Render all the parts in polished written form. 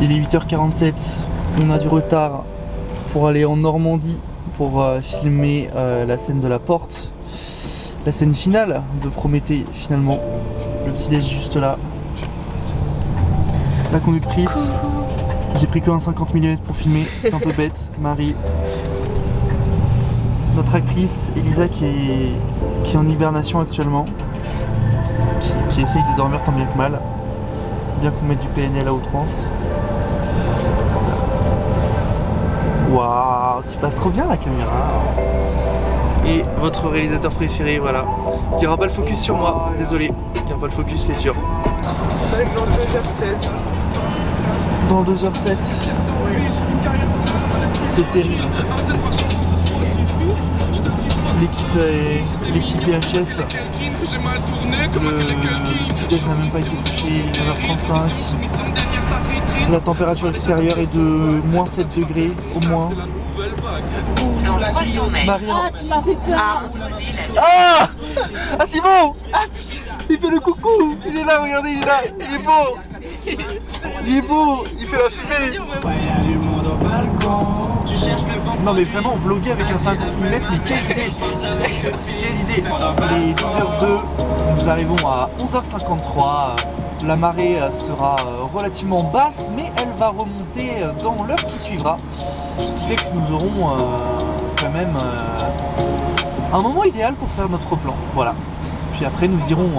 Il est 8h47, on a du retard pour aller en Normandie pour filmer la scène de la porte, la scène finale de Prométhée finalement. Le petit déj juste là. La conductrice, j'ai pris que un 50 mm pour filmer, c'est un peu bête. Marie, notre actrice Elisa qui est en hibernation actuellement, qui essaye de dormir tant bien que mal, bien qu'on mette du PNL à outrance. Waouh, tu passes trop bien la caméra. Et votre réalisateur préféré, voilà. Il n'y aura pas le focus sur moi, désolé. Il n'y aura pas le focus, c'est sûr. Ça va être dans 2h16. Dans 2h07. C'est terrible. L'équipe EHS, le petit déj n'a même pas été touché, il est 9h35. La température extérieure est de moins 7 degrés au moins. Marie, Ah, tu m'as fait peur. ah, ah Simon, il fait le coucou. Il est là, regardez, il est là. Il est beau. Il est beau. Il fait la fumée. Non mais vraiment, vlogger avec un 50 mm, mais quelle idée. Quelle idée. Il est 10h02. Nous arrivons à 11h53. La marée sera relativement basse, mais elle va remonter dans l'heure qui suivra. Ce qui fait que nous aurons quand même un moment idéal pour faire notre plan. Voilà. Puis après, nous irons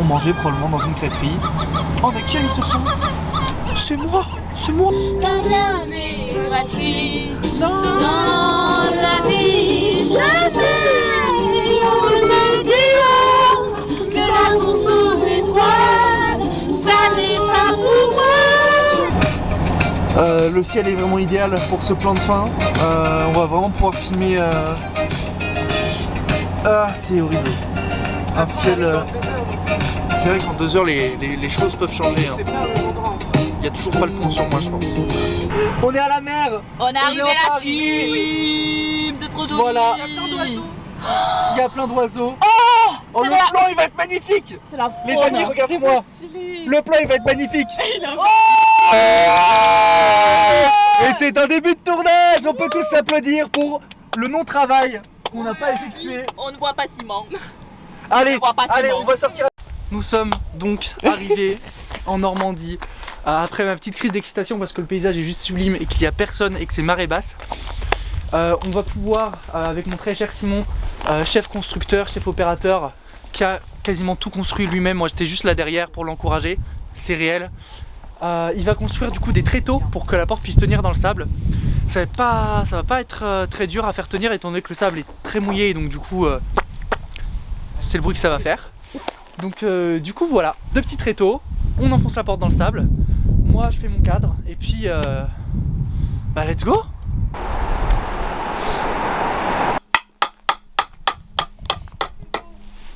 manger probablement dans une crêperie. Oh, mais qui a eu ce son? C'est moi! C'est moi! Pas de l'année gratuit dans la vie, jamais on me dira que la course aux étoiles, ça n'est pas pour moi. Le ciel est vraiment idéal pour ce plan de fin. On va vraiment pouvoir filmer. Ah, c'est horrible. Un ciel. C'est vrai qu'en 2 heures, les choses peuvent changer. Hein. C'est pas au bon endroit. Il n'y a toujours pas le pont sur moi, je pense. On est à la mer! On est arrivé en la Paris. team, c'est trop joli. Voilà. Il y a plein d'oiseaux. Il y a plein d'oiseaux. Oh, Le c'est la... plan, il va être magnifique! C'est la Les faune. amis, regardez-moi! Stylé. Le plan, il va être magnifique! Oh Et c'est un début de tournage! On peut tous s'applaudir pour le non-travail qu'on n'a pas effectué. On ne voit pas Simon. Allez, On voit pas allez, Simon. on va sortir. Nous sommes donc arrivés en Normandie après ma petite crise d'excitation parce que le paysage est juste sublime et qu'il n'y a personne et que c'est marée basse. On va pouvoir, avec mon très cher Simon, chef constructeur, chef opérateur, qui a quasiment tout construit lui-même. Moi j'étais juste là derrière pour l'encourager, c'est réel. Il va construire du coup des tréteaux pour que la porte puisse tenir dans le sable. Ça va pas être très dur à faire tenir étant donné que le sable est très mouillé et donc du coup c'est le bruit que ça va faire. Donc du coup voilà, 2 petits tréteaux, on enfonce la porte dans le sable, moi je fais mon cadre et puis bah let's go.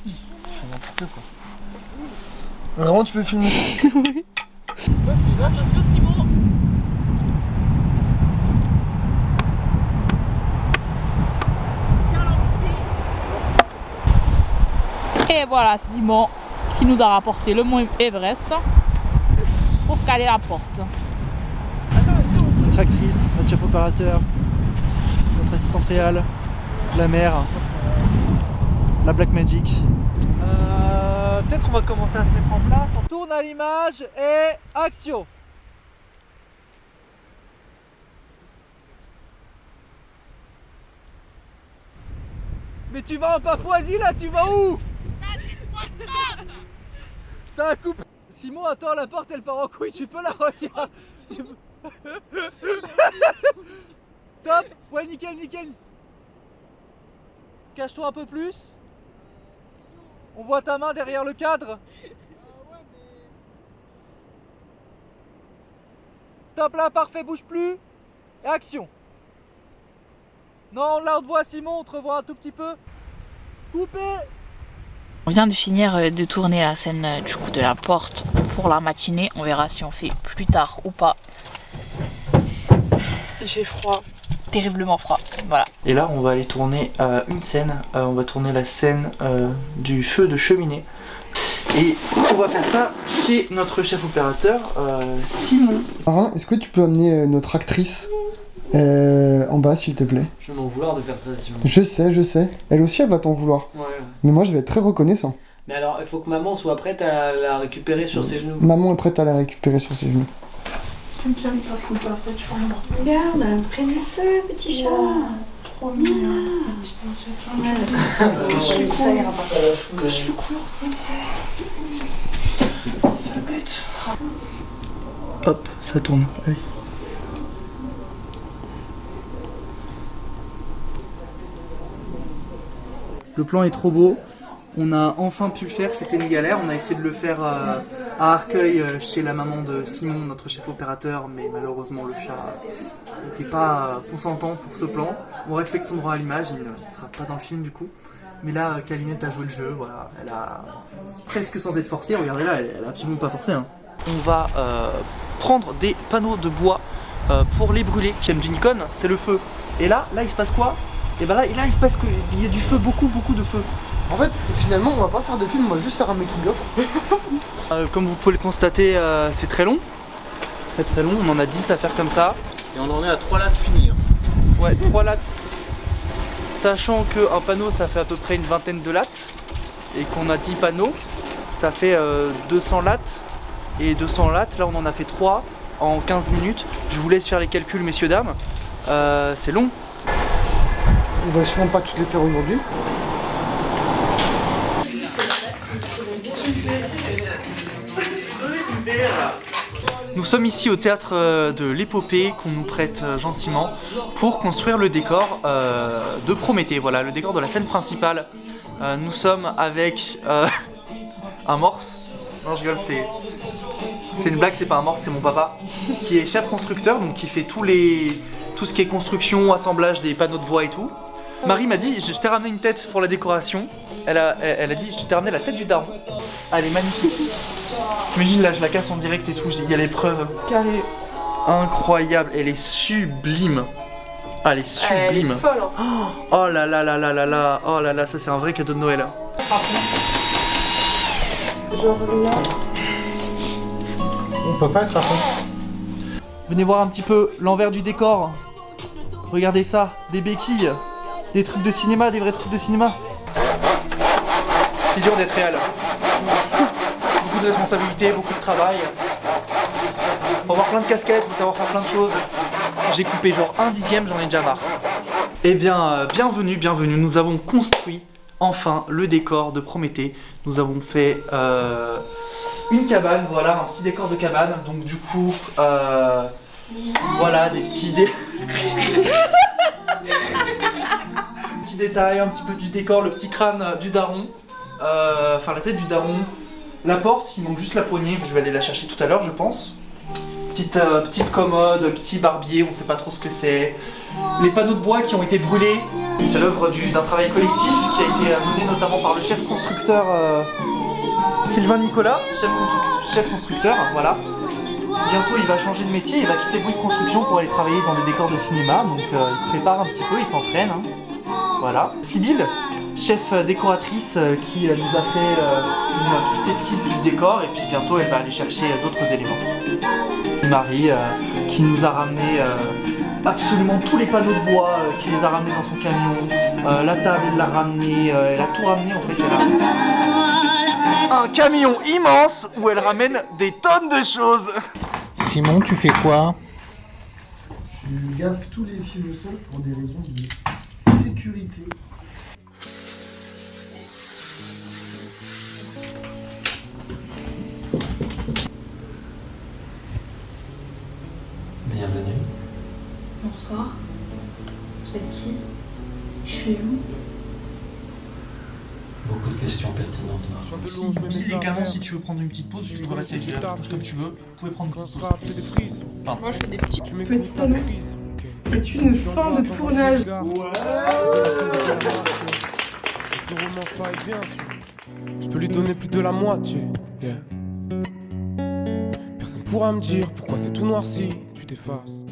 Je fais n'importe quoi. Vraiment tu peux filmer ça? Oui. Je sais pas si je lâche. Attention Simon. Et voilà Simon qui nous a rapporté le mont Everest pour caler la porte. Notre actrice, notre chef opérateur, notre assistante réelle, la mère, la Black Magic. Peut-être on va commencer à se mettre en place. On tourne à l'image et action. Mais tu vas en Papouasie là, tu vas où? Ça a coupé. Simon, attends, la porte elle part en couille, tu peux la regarder. Top. Ouais, nickel, nickel. Cache-toi un peu plus. On voit ta main derrière le cadre. Top là, parfait, bouge plus. Et action. Non, là on te voit Simon, on te revoit un tout petit peu. Coupé. On vient de finir de tourner la scène du coup de la porte pour la matinée. On verra si on fait plus tard ou pas. J'ai froid. Terriblement froid. Voilà. Et là on va aller tourner une scène. On va tourner la scène du feu de cheminée. Et on va faire ça chez notre chef opérateur, Simon. Marin, est-ce que tu peux amener notre actrice en bas, s'il te plaît? Je vais m'en vouloir de faire ça, Simon. Je sais. Elle aussi, elle va t'en vouloir. Ouais. Mais moi, je vais être très reconnaissant. Mais alors, il faut que maman soit prête à la récupérer sur ses genoux. Maman est prête à la récupérer sur ses genoux. J'aime bien les papouilles par après, tu vois. Regarde, près du feu, petit chat. Trop mignon. Ça ira pas. Sale bête. Hop, ça tourne. Allez. Le plan est trop beau. On a enfin pu le faire, c'était une galère. On a essayé de le faire à Arcueil chez la maman de Simon, notre chef opérateur, mais malheureusement le chat n'était pas consentant pour ce plan. On respecte son droit à l'image, il ne sera pas dans le film du coup. Mais là, Calinette a joué le jeu, voilà. Elle a presque sans être forcée, regardez là, elle a absolument pas forcé. Hein. On va prendre des panneaux de bois pour les brûler. J'aime d'une icône, c'est le feu. Et là il se passe quoi? Et bah là il se passe qu'il y a du feu, beaucoup de feu. En fait, finalement, on va pas faire de film, on va juste faire un making-of. Comme vous pouvez le constater, c'est très long. Très long, on en a 10 à faire comme ça. Et on en est à 3 lattes finir. Ouais, 3 lattes. Sachant qu'un panneau, ça fait à peu près une vingtaine de lattes. Et qu'on a 10 panneaux, ça fait 200 lattes. Et 200 lattes, là on en a fait 3 en 15 minutes. Je vous laisse faire les calculs, messieurs, dames. C'est long. On va sûrement pas toutes les faire aujourd'hui. Nous sommes ici au théâtre de l'épopée qu'on nous prête gentiment pour construire le décor de Prométhée, voilà, le décor de la scène principale. Nous sommes avec un morse, non je rigole, c'est une blague, c'est pas un morse, c'est mon papa, qui est chef constructeur, donc qui fait tout ce qui est construction, assemblage des panneaux de bois et tout. Marie m'a dit, je t'ai ramené une tête pour la décoration. Elle a dit, je t'ai ramené la tête du daron. Elle est magnifique. T'imagines là, je la casse en direct et tout, il y a les preuves. Carré. Incroyable, elle est sublime. Ah, elle est sublime. Elle est folle, hein. Oh là là là là là là, oh là là, ça c'est un vrai cadeau de Noël. Genre là. On peut pas être à fond. Venez voir un petit peu l'envers du décor. Regardez ça, des béquilles, des trucs de cinéma, des vrais trucs de cinéma. C'est dur d'être réel. Beaucoup de responsabilités, beaucoup de travail. Faut avoir plein de casquettes, faut savoir faire plein de choses. J'ai coupé genre 1/10, j'en ai déjà marre. Eh bien, bienvenue, nous avons construit enfin le décor de Prométhée. Nous avons fait une cabane, voilà, un petit décor de cabane. Donc du coup, voilà, des petits petits détails, un petit peu du décor, le petit crâne du daron. Enfin la tête du daron. La porte, il manque juste la poignée, je vais aller la chercher tout à l'heure je pense. Petite commode, petit barbier, on sait pas trop ce que c'est. Les panneaux de bois qui ont été brûlés. C'est l'œuvre d'un travail collectif qui a été mené notamment par le chef constructeur Sylvain Nicolas, chef constructeur, voilà. Bientôt il va changer de métier, il va quitter Bouygues Construction pour aller travailler dans des décors de cinéma, donc il se prépare un petit peu, il s'entraîne. Hein. Voilà. Sybille, chef décoratrice qui nous a fait une petite esquisse du décor et puis bientôt elle va aller chercher d'autres éléments. Marie qui nous a ramené absolument tous les panneaux de bois, qui les a ramenés dans son camion, la table elle l'a ramené, elle a tout ramené en fait. Elle a un camion immense où elle ramène des tonnes de choses. Simon, tu fais quoi? Je gaffe tous les fils au sol pour des raisons de sécurité. Bienvenue. Bonsoir. Vous êtes qui? Je suis où? Beaucoup de questions pertinentes. Si légalement, si tu veux prendre une petite pause, tu peux rester avec la pause comme tu veux. Vous pouvez prendre une petite pause. Moi je fais des petites annonces. C'est une fin de tournage. Je peux lui donner plus de la moitié. Yeah. Personne pourra me dire pourquoi c'est tout noir si tu t'effaces.